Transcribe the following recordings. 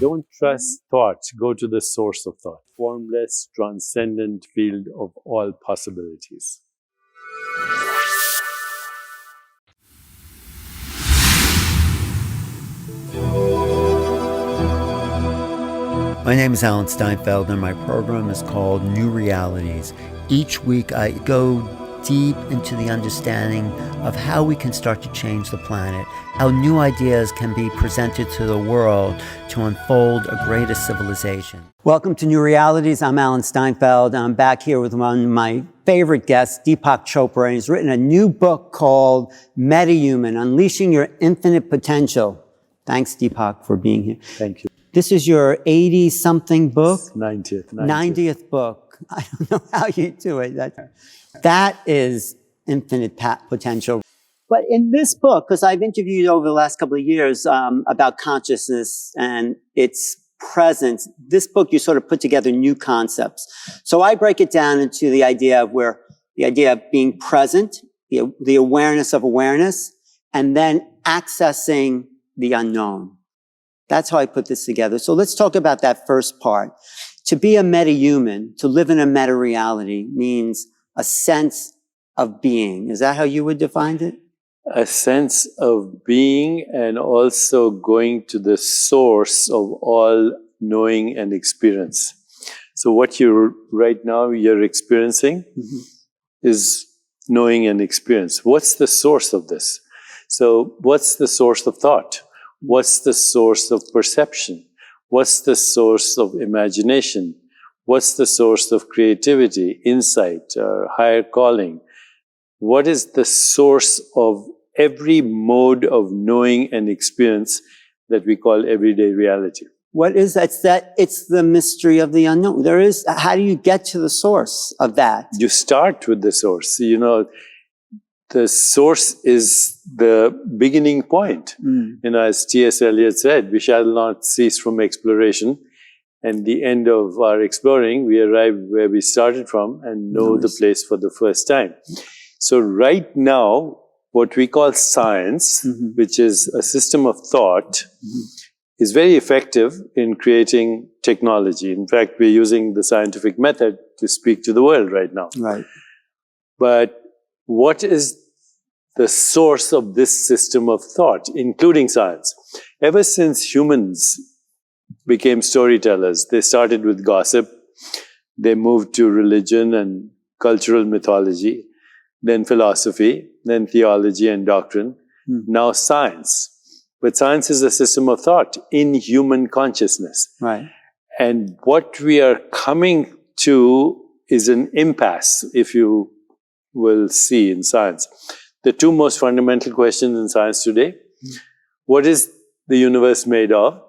Don't trust thought. Go to the source of thought. Formless, transcendent field of all possibilities. My name is Alan Steinfeld, and my program is called New Realities. Each week I go deep into the understanding of how we can start to change the planet, how new ideas can be presented to the world to unfold a greater civilization. Welcome to New Realities. I'm Alan Steinfeld, and I'm back here with one of my favorite guests, Deepak Chopra. And he's written a new book called Metahuman, Unleashing Your Infinite Potential. Thanks, Deepak, for being here. Thank you. This is your 80-something book? 90th book. I don't know how you do it. That is infinite potential. But in this book, because I've interviewed over the last couple of years about consciousness and its presence, this book you sort of put together new concepts. So I break it down into the idea of being present, the awareness of awareness, and then accessing the unknown. That's how I put this together. So let's talk about that first part. To be a metahuman, to live in a meta-reality, means a sense of being. Is that how you would define it? A sense of being, and also going to the source of all knowing and experience. So what you're experiencing is knowing and experience. What's the source of this? So what's the source of thought? What's the source of perception? What's the source of imagination? What's the source of creativity, insight, higher calling? What is the source of every mode of knowing and experience that we call everyday reality? What is that? It's the mystery of the unknown. How do you get to the source of that? You start with the source. The source is the beginning point. As T.S. Eliot said, we shall not cease from exploration. And the end of our exploring, we arrive where we started from and know the place for the first time. So right now, what we call science, which is a system of thought, is very effective in creating technology. In fact, we're using the scientific method to speak to the world right now. Right. But what is the source of this system of thought, including science? Ever since humans became storytellers, they started with gossip, they moved to religion and cultural mythology, then philosophy, then theology and doctrine, now science. But science is a system of thought in human consciousness. Right. And what we are coming to is an impasse, if you will see, in science. The two most fundamental questions in science today: what is the universe made of?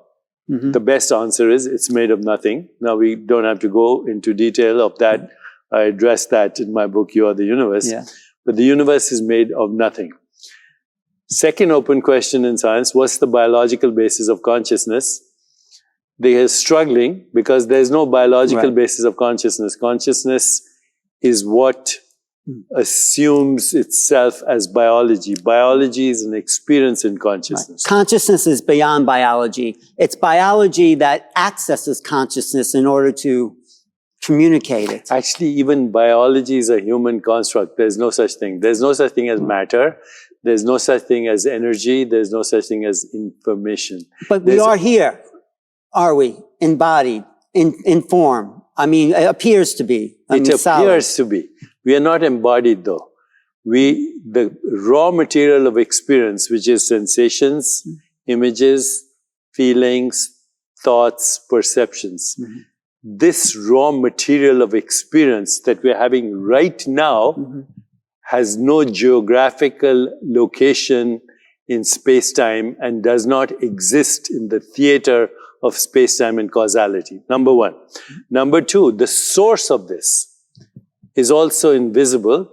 The best answer is it's made of nothing. Now, we don't have to go into detail of that. I address that in my book, You Are the Universe. Yeah. But the universe is made of nothing. Second open question in science: what's the biological basis of consciousness? They are struggling because there's no biological basis of consciousness. Consciousness is what assumes itself as biology. Biology is an experience in consciousness. Right. Consciousness is beyond biology. It's biology that accesses consciousness in order to communicate it. Actually, even biology is a human construct. There's no such thing. There's no such thing as matter. There's no such thing as energy. There's no such thing as information. But we are here, are we? Embodied, in form. I mean, it appears to be. It appears to be. We are not embodied, though. The raw material of experience, which is sensations, images, feelings, thoughts, perceptions. This raw material of experience that we're having right now has no geographical location in space-time and does not exist in the theater of space-time and causality. Number one. Number two, the source of this is also invisible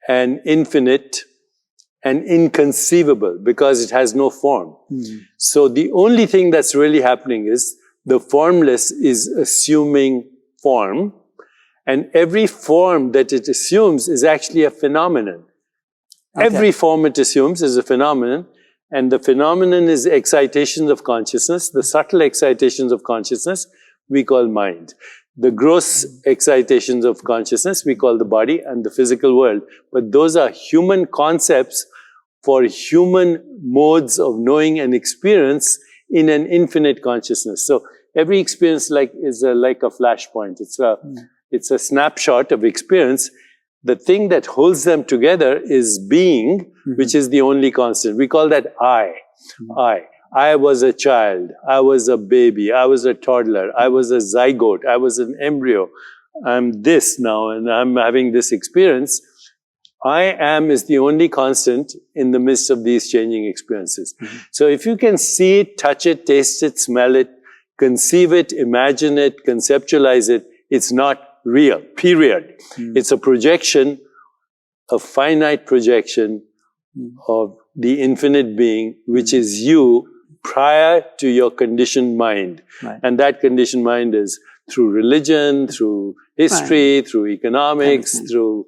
and infinite and inconceivable because it has no form. So the only thing that's really happening is the formless is assuming form, and every form that it assumes is actually a phenomenon. Okay. Every form it assumes is a phenomenon, And the phenomenon is excitations of consciousness. The subtle excitations of consciousness we call mind. The gross excitations of consciousness we call the body and the physical world. But those are human concepts for human modes of knowing and experience in an infinite consciousness. So every experience is like a flashpoint. It's a snapshot of experience. The thing that holds them together is being, which is the only constant. We call that I. I was a child. I was a baby. I was a toddler. I was a zygote. I was an embryo. I'm this now, and I'm having this experience. I am is the only constant in the midst of these changing experiences. So if you can see it, touch it, taste it, smell it, conceive it, imagine it, conceptualize it, it's not real, period. It's a projection, a finite projection of the infinite being, which is you prior to your conditioned mind. Right. And that conditioned mind is through religion, through history, through economics, through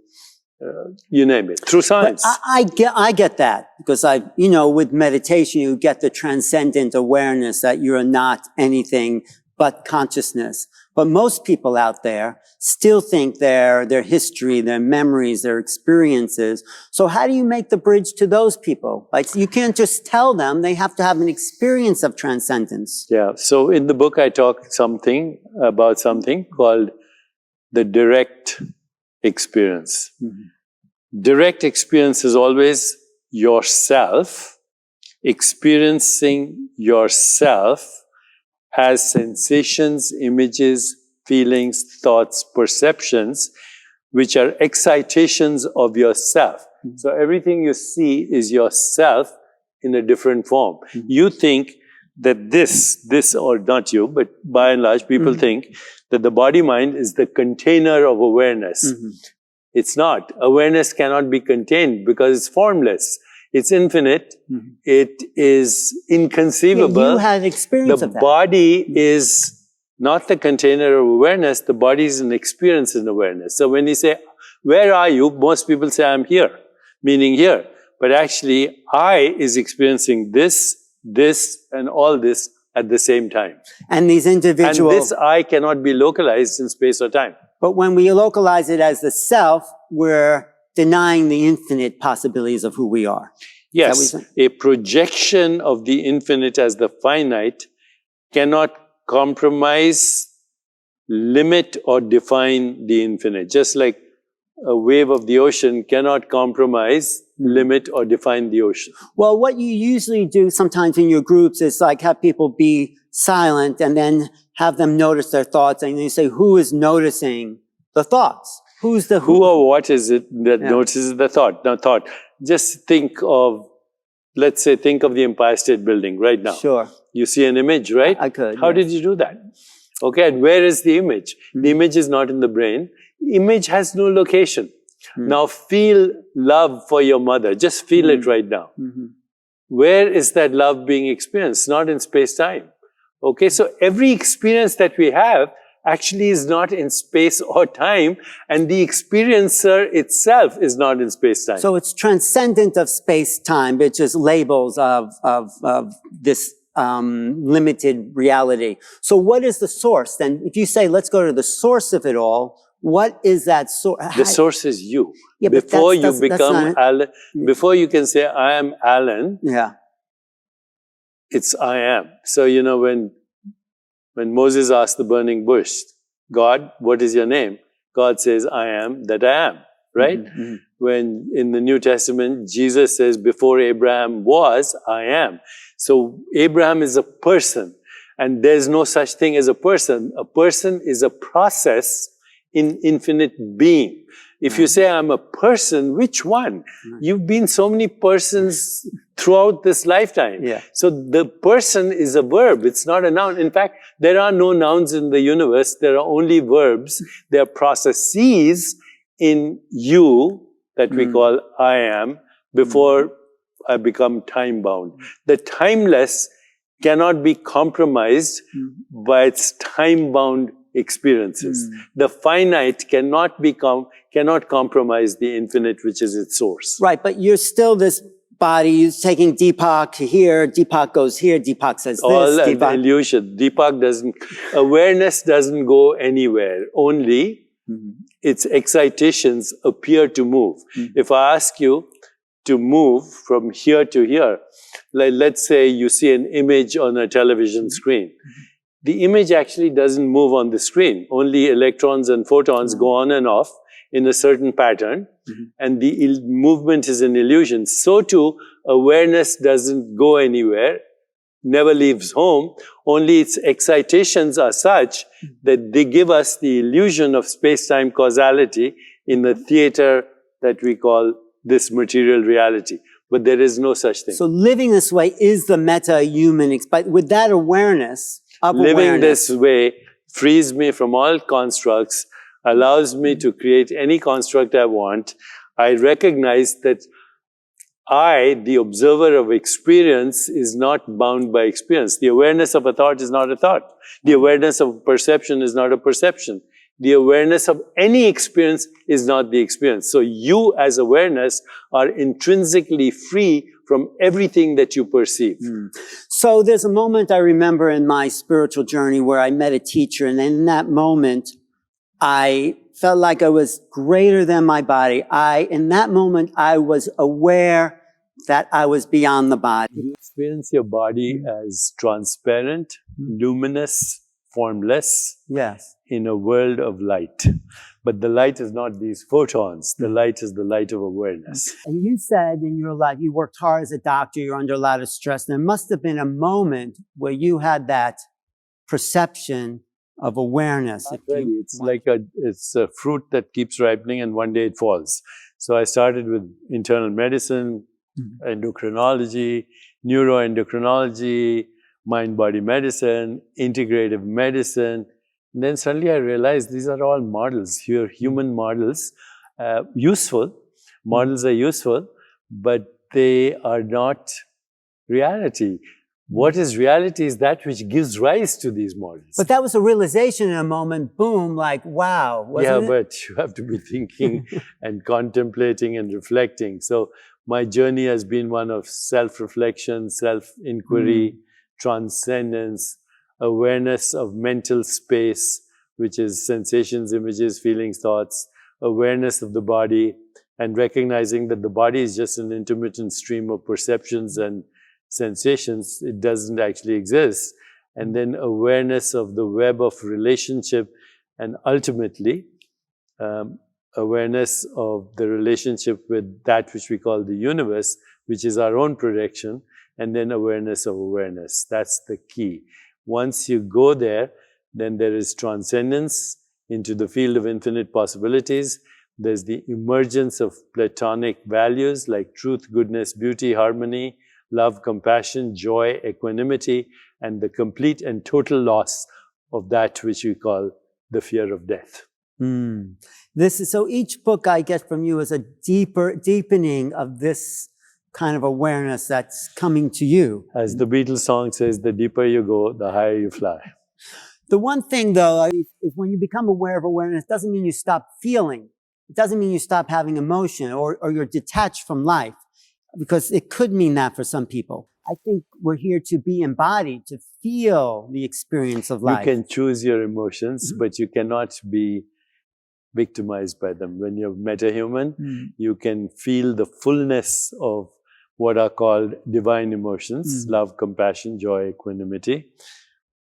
you name it, through science. But I get that, because with meditation, you get the transcendent awareness that you're not anything but consciousness. But most people out there still think their history, their memories, their experiences. So how do you make the bridge to those people? Like, you can't just tell them, they have to have an experience of transcendence. Yeah. So in the book, I talk about something called the direct experience. Direct experience is always yourself experiencing yourself as sensations, images, feelings, thoughts, perceptions, which are excitations of yourself. So everything you see is yourself in a different form. You think that this, or not you, but by and large, people think that the body-mind is the container of awareness. It's not. Awareness cannot be contained because it's formless. It's infinite. It is inconceivable. Yeah, you had experience of that. The body is not the container of awareness. The body is an experience in awareness. So when you say, where are you? Most people say, I'm here, meaning here. But actually, I is experiencing this, and all this at the same time. And these individual... And this I cannot be localized in space or time. But when we localize it as the self, we're denying the infinite possibilities of who we are. Yes, a projection of the infinite as the finite cannot compromise, limit, or define the infinite. Just like a wave of the ocean cannot compromise, limit, or define the ocean. Well, what you usually do sometimes in your groups is like have people be silent and then have them notice their thoughts, and you say, who is noticing the thoughts? Who's the who? Who or what is it that notices the thought? Now, just think of, let's say, think of the Empire State Building right now. Sure. You see an image, right? I could. How did you do that? Okay, and where is the image? The image is not in the brain. Image has no location. Now feel love for your mother. Just feel it right now. Where is that love being experienced? Not in space-time. Okay, so every experience that we have actually is not in space or time, and the experiencer itself is not in space-time. So it's transcendent of space-time, which is labels of this limited reality. So what is the source? Then if you say, let's go to the source of it all, what is that source? The source is you. Yeah, before you become Alan, before you can say, I am Alan, it's I am. So, when Moses asked the burning bush, God, what is your name? God says, I am that I am, right? When in the New Testament, Jesus says, before Abraham was, I am. So Abraham is a person, and there's no such thing as a person. A person is a process in infinite being. If you say, I'm a person, which one? You've been so many persons throughout this lifetime. So the person is a verb. It's not a noun. In fact, there are no nouns in the universe. There are only verbs. There are processes in you that we call I am before I become time-bound. The timeless cannot be compromised by its time-bound experiences. The finite cannot compromise the infinite, which is its source. Right, but you're still this body is taking Deepak to here, Deepak goes here, Deepak says this. All an Deepak. illusion. Awareness doesn't go anywhere. Only its excitations appear to move. If I ask you to move from here to here, like let's say you see an image on a television screen. The image actually doesn't move on the screen. Only electrons and photons go on and off in a certain pattern, and the movement is an illusion. So too, awareness doesn't go anywhere, never leaves home. Only its excitations are such that they give us the illusion of space-time causality in the theater that we call this material reality. But there is no such thing. So living this way is the meta-human, but with that awareness of living this way frees me from all constructs, allows me to create any construct I want. I recognize that I, the observer of experience, is not bound by experience. The awareness of a thought is not a thought. The awareness of perception is not a perception. The awareness of any experience is not the experience. So you, as awareness, are intrinsically free from everything that you perceive. So there's a moment I remember in my spiritual journey where I met a teacher, and in that moment, I felt like I was greater than my body. In that moment, I was aware that I was beyond the body. You experience your body as transparent, luminous, formless, yes, in a world of light. But the light is not these photons. The light is the light of awareness. And you said in your life, you worked hard as a doctor, you're under a lot of stress. There must have been a moment where you had that perception of awareness. Really, it's like it's a fruit that keeps ripening and one day it falls. So I started with internal medicine, endocrinology, neuroendocrinology, mind-body medicine, integrative medicine. And then suddenly I realized these are all models. Here, human models, useful. Models are useful, but they are not reality. What is reality is that which gives rise to these models. But that was a realization in a moment, boom, like, wow. Wasn't it? But you have to be thinking and contemplating and reflecting. So my journey has been one of self-reflection, self-inquiry, transcendence, awareness of mental space, which is sensations, images, feelings, thoughts, awareness of the body, and recognizing that the body is just an intermittent stream of perceptions and sensations. It doesn't actually exist. And then awareness of the web of relationship, and ultimately awareness of the relationship with that which we call the universe, which is our own projection, and then awareness of awareness. That's the key. Once you go there, then there is transcendence into the field of infinite possibilities. There's the emergence of Platonic values like truth, goodness, beauty, harmony, love, compassion, joy, equanimity, and the complete and total loss of that which we call the fear of death. So each book I get from you is a deepening of this kind of awareness that's coming to you. As the Beatles song says, the deeper you go, the higher you fly. The one thing, though, is when you become aware of awareness, it doesn't mean you stop feeling. It doesn't mean you stop having emotion or you're detached from life, because it could mean that for some people. I think we're here to be embodied, to feel the experience of life. You can choose your emotions, but you cannot be victimized by them. When you're metahuman, you can feel the fullness of what are called divine emotions, love, compassion, joy, equanimity,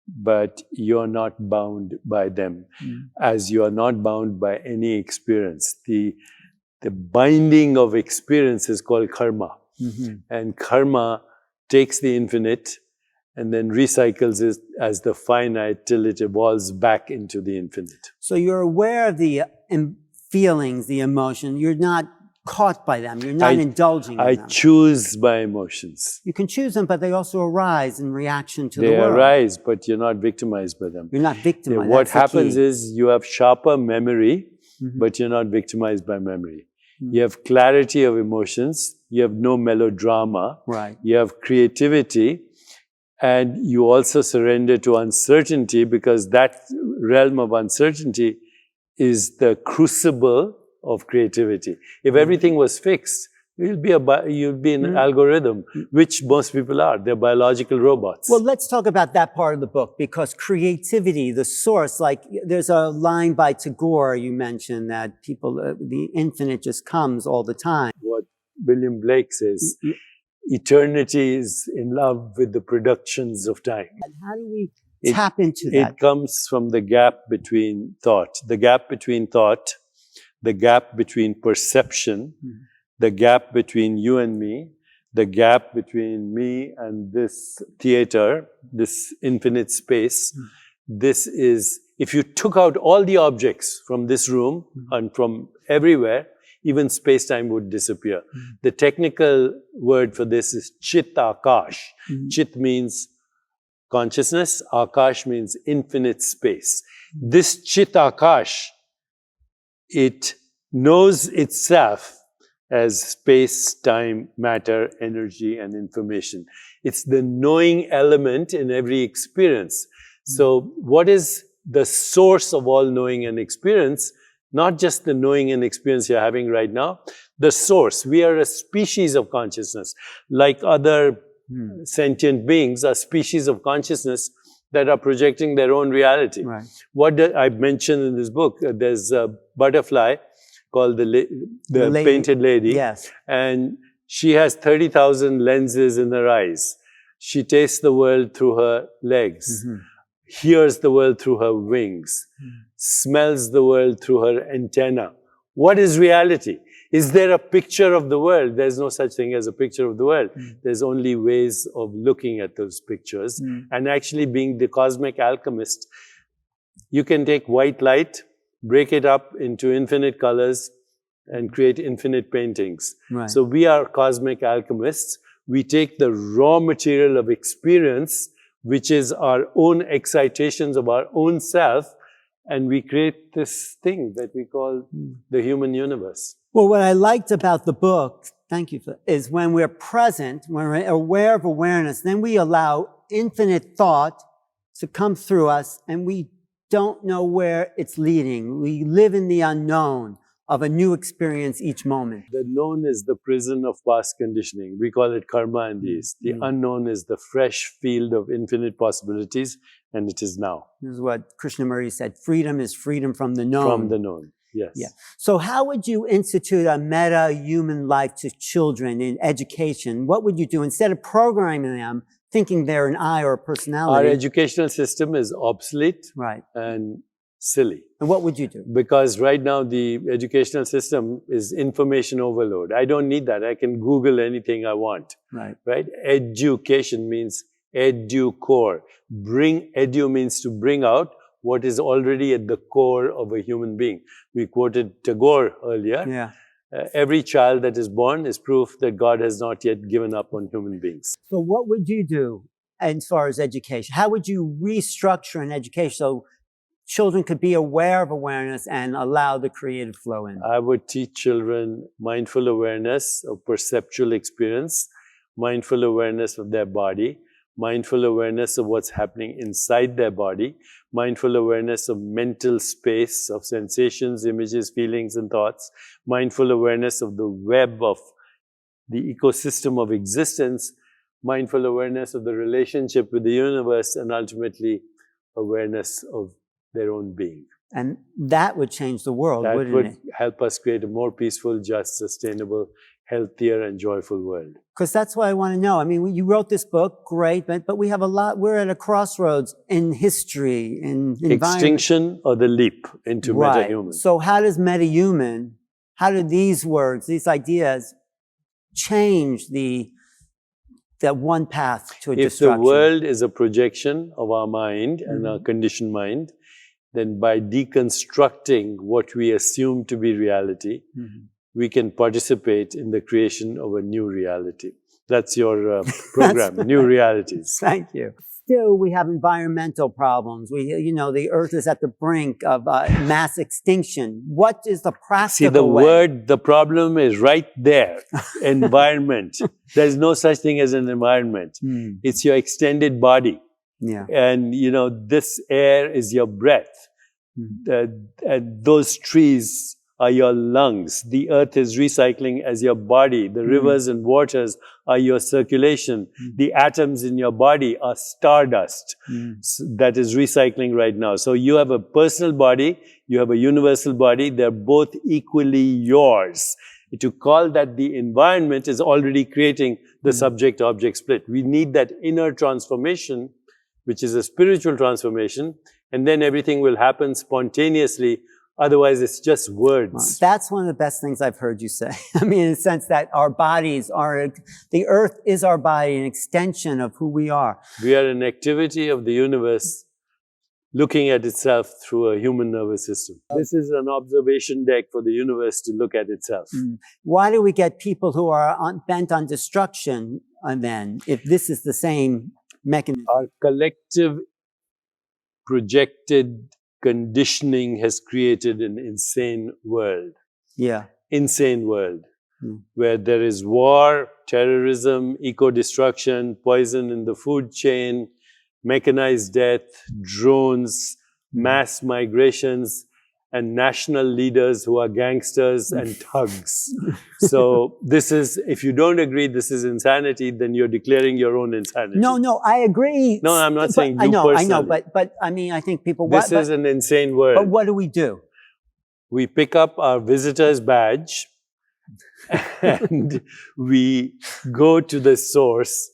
but you're not bound by them, as you are not bound by any experience. The binding of experience is called karma, and karma takes the infinite and then recycles it as the finite till it evolves back into the infinite. So you're aware of the feelings, the emotion. You're not caught by them. You're not indulging in them. I choose my emotions. You can choose them, but they also arise in reaction to the They world. arise, but you're not victimized by them. You're not victimized. What happens is you have sharper memory, but you're not victimized by memory. You have clarity of emotions. You have no melodrama. Right. You have creativity. And you also surrender to uncertainty, because that realm of uncertainty is the crucible of creativity. If everything was fixed, You'll be an algorithm, which most people are. They're biological robots. Well, let's talk about that part of the book, because creativity, the source, like there's a line by Tagore you mentioned that people, the infinite just comes all the time. What William Blake says, eternity is in love with the productions of time. And how do we tap into that? It comes from the gap between thought, the gap between thought, the gap between perception, the gap between you and me, the gap between me and this theater, this infinite space. This is, if you took out all the objects from this room and from everywhere, even space-time would disappear. The technical word for this is Chit Akash. Chit means consciousness, Akash means infinite space. This Chit Akash, it knows itself as space, time, matter, energy, and information. It's the knowing element in every experience. So what is the source of all knowing and experience? Not just the knowing and experience you're having right now, the source. We are a species of consciousness. Like other sentient beings, are species of consciousness that are projecting their own reality. Right. What I mentioned in this book, there's a butterfly called the painted lady. Yes. And she has 30,000 lenses in her eyes. She tastes the world through her legs, hears the world through her wings, smells the world through her antenna. What is reality? Is there a picture of the world? There's no such thing as a picture of the world. There's only ways of looking at those pictures. And actually being the cosmic alchemist, you can take white light, break it up into infinite colors, and create infinite paintings. Right. So we are cosmic alchemists. We take the raw material of experience, which is our own excitations of our own self, and we create this thing that we call the human universe. Well, what I liked about the book, thank you, is when we're present, when we're aware of awareness, then we allow infinite thought to come through us, and we don't know where it's leading. We live in the unknown of a new experience each moment. The known is the prison of past conditioning. We call it karma in the East. The unknown is the fresh field of infinite possibilities, and it is now. This is what Krishnamurti said. Freedom is freedom from the known. From the known, yes. Yeah. So how would you institute a meta-human life to children in education? What would you do instead of programming them, thinking they're an I or a personality? Our educational system is obsolete and silly. And what would you do? Because right now the educational system is information overload. I don't need that. I can Google anything I want. Right? Education means edu-core. Edu means to bring out what is already at the core of a human being. We quoted Tagore earlier. Yeah. Every child that is born is proof that God has not yet given up on human beings. So what would you do as far as education? How would you restructure an education so children could be aware of awareness and allow the creative flow in? I would teach children mindful awareness of perceptual experience, mindful awareness of their body, mindful awareness of what's happening inside their body, mindful awareness of mental space, of sensations, images, feelings, and thoughts, mindful awareness of the web of the ecosystem of existence, mindful awareness of the relationship with the universe, and ultimately awareness of their own being. And that would change the world, wouldn't it? That would help us create a more peaceful, just, sustainable, healthier, and joyful world. Because that's what I want to know. I mean, you wrote this book, great, but we have a lot, we're at a crossroads in history, in environment. Extinction or the leap into metahuman. So how does metahuman, how do these words, these ideas change that one path to a destruction? If the world is a projection of our mind and our conditioned mind, then by deconstructing what we assume to be reality, we can participate in the creation of a new reality. That's your program, New Realities. Thank you. Still, we have environmental problems. The Earth is at the brink of mass extinction. What is the practical way? The problem is right there. Environment. There's no such thing as an environment. It's your extended body. Yeah. And, this air is your breath. And those trees are your lungs. The earth is recycling as your body. The rivers and waters are your circulation. The atoms in your body are stardust that is recycling right now. So you have a personal body, you have a universal body. They're both equally yours. To call that the environment is already creating the subject-object split. We need that inner transformation, which is a spiritual transformation, and then everything will happen spontaneously. Otherwise, it's just words. Well, that's one of the best things I've heard you say. I mean, in the sense that our bodies are, the earth is our body, an extension of who we are. We are an activity of the universe looking at itself through a human nervous system. This is an observation deck for the universe to look at itself. Why do we get people who are bent on destruction then, if this is the same mechanism? Our collective projected conditioning has created an insane world. Yeah. Insane world. Where there is war, terrorism, eco-destruction, poison in the food chain, mechanized death, drones, mass migrations, and national leaders who are gangsters and thugs. So this is, if you don't agree this is insanity, then you're declaring your own insanity. No, I agree. No, I'm not saying you personally. I know, but I mean, I think people... This is an insane world. But what do? We pick up our visitor's badge and we go to the source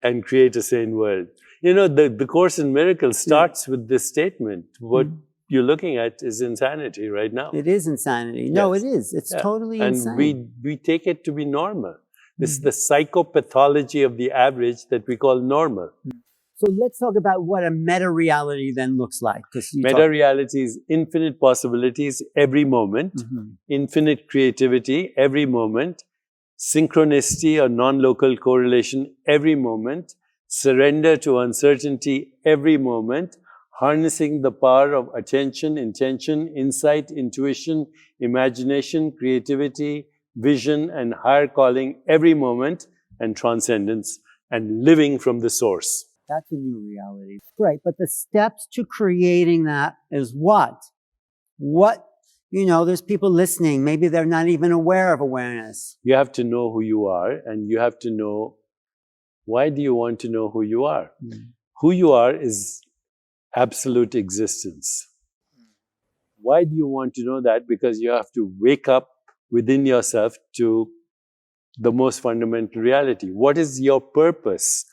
and create a sane world. You know, the Course in Miracles starts with this statement. What you're looking at is insanity right now. It is insanity. No, it is. It's totally insane. And we take it to be normal. This is the psychopathology of the average that we call normal. So let's talk about what a meta-reality then looks like. Meta-reality is infinite possibilities every moment, infinite creativity every moment, synchronicity or non-local correlation every moment, surrender to uncertainty every moment, harnessing the power of attention, intention, insight, intuition, imagination, creativity, vision, and higher calling every moment, and transcendence, and living from the source. That's a new reality. Great, but the steps to creating that is what? There's people listening, maybe they're not even aware of awareness. You have to know who you are, and you have to know, why do you want to know who you are? Who you are is absolute existence. Why do you want to know that? Because you have to wake up within yourself to the most fundamental reality. What is your purpose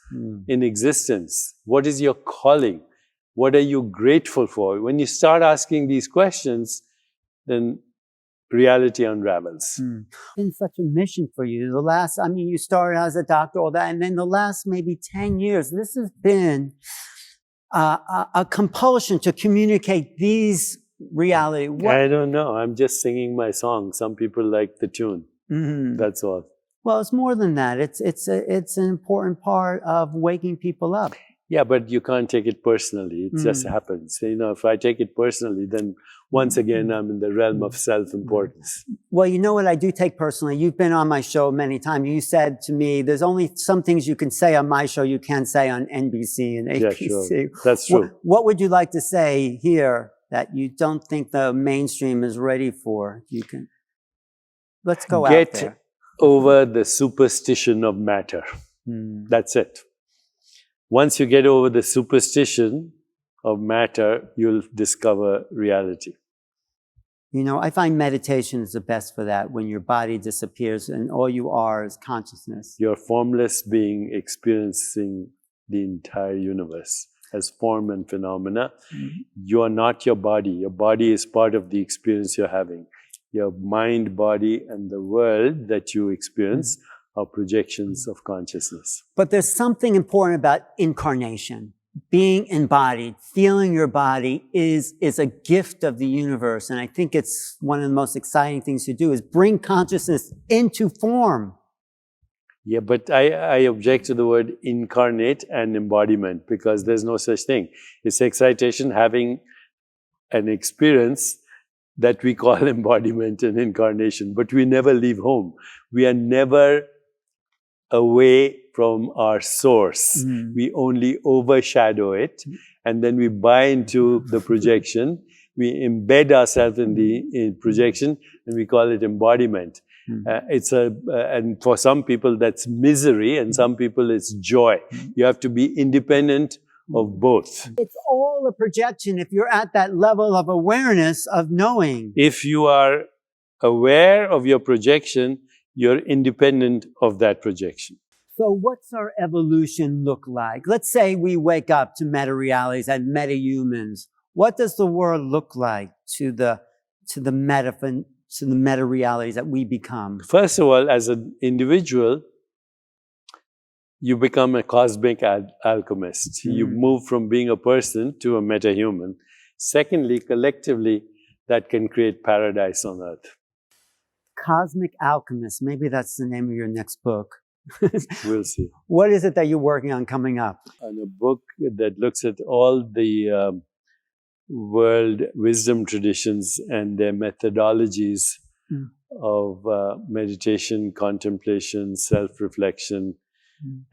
in existence? What is your calling? What are you grateful for? When you start asking these questions, then reality unravels. It's been such a mission for you. You started as a doctor, all that, and then the last maybe 10 years, this has been a compulsion to communicate these reality. I don't know. I'm just singing my song. Some people like the tune. That's all. Well, it's more than that. It's an important part of waking people up. Yeah, but you can't take it personally. It just happens. If I take it personally, then once again, I'm in the realm of self-importance. Well, you know what I do take personally? You've been on my show many times. You said to me, there's only some things you can say on my show you can't say on NBC and ABC. Yeah, sure. That's true. What would you like to say here that you don't think the mainstream is ready for? Let's go out there. Get over the superstition of matter. That's it. Once you get over the superstition of matter, you'll discover reality. I find meditation is the best for that, when your body disappears and all you are is consciousness. You're a formless being experiencing the entire universe as form and phenomena. You are not your body. Your body is part of the experience you're having. Your mind, body, and the world that you experience are projections of consciousness. But there's something important about incarnation. Being embodied, feeling your body is a gift of the universe. And I think it's one of the most exciting things to do is bring consciousness into form. Yeah, but I object to the word incarnate and embodiment, because there's no such thing. It's excitation having an experience that we call embodiment and incarnation, but we never leave home. We are never away from our source. We only overshadow it, and then we buy into the projection, we embed ourselves in projection, and we call it embodiment. And for some people that's misery, and some people it's joy. You have to be independent of both. It's all a projection if you're at that level of awareness of knowing. If you are aware of your projection, you're independent of that projection. So what's our evolution look like? Let's say we wake up to meta-realities and meta-humans. What does the world look like to the meta-realities that we become? First of all, as an individual, you become a cosmic alchemist. You move from being a person to a metahuman. Secondly, collectively, that can create paradise on earth. Cosmic Alchemist. Maybe that's the name of your next book. We'll see. What is it that you're working on coming up? On a book that looks at all the world wisdom traditions and their methodologies of meditation, contemplation, self-reflection,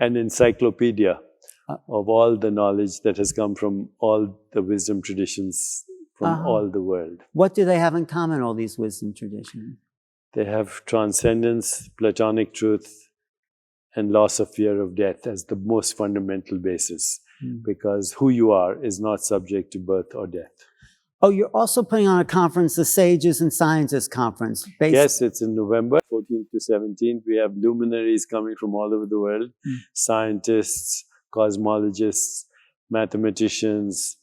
an encyclopedia of all the knowledge that has come from all the wisdom traditions from all the world. What do they have in common, all these wisdom traditions? They have transcendence, Platonic truth, and loss of fear of death as the most fundamental basis, because who you are is not subject to birth or death. Oh, you're also putting on a conference, the Sages and Scientists Conference. Yes, it's in November 14th to 17th. We have luminaries coming from all over the world, scientists, cosmologists, mathematicians,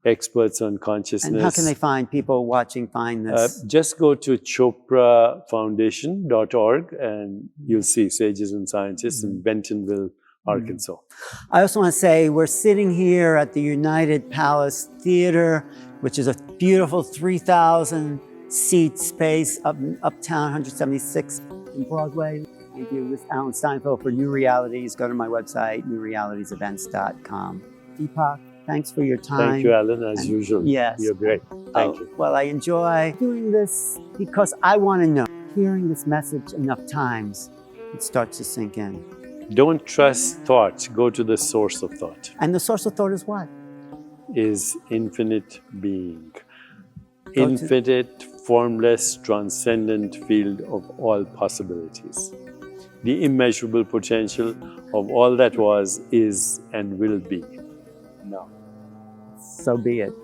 experts on consciousness. And how can they find people watching, find this? Just go to choprafoundation.org and you'll see Sages and Scientists in Bentonville, Arkansas. I also want to say we're sitting here at the United Palace Theater, which is a beautiful 3,000 seat space up uptown 176 in Broadway. Thank you. This is Alan Steinfeld for New Realities. Go to my website, newrealitiesevents.com. Deepak, thanks for your time. Thank you, Alan, as usual. Yes. You're great. Thank you. Well, I enjoy doing this because I want to know. Hearing this message enough times, it starts to sink in. Don't trust thought. Go to the source of thought. And the source of thought is what? Is infinite being. Infinite, formless, transcendent field of all possibilities. The immeasurable potential of all that was, is, and will be. Now. So be it.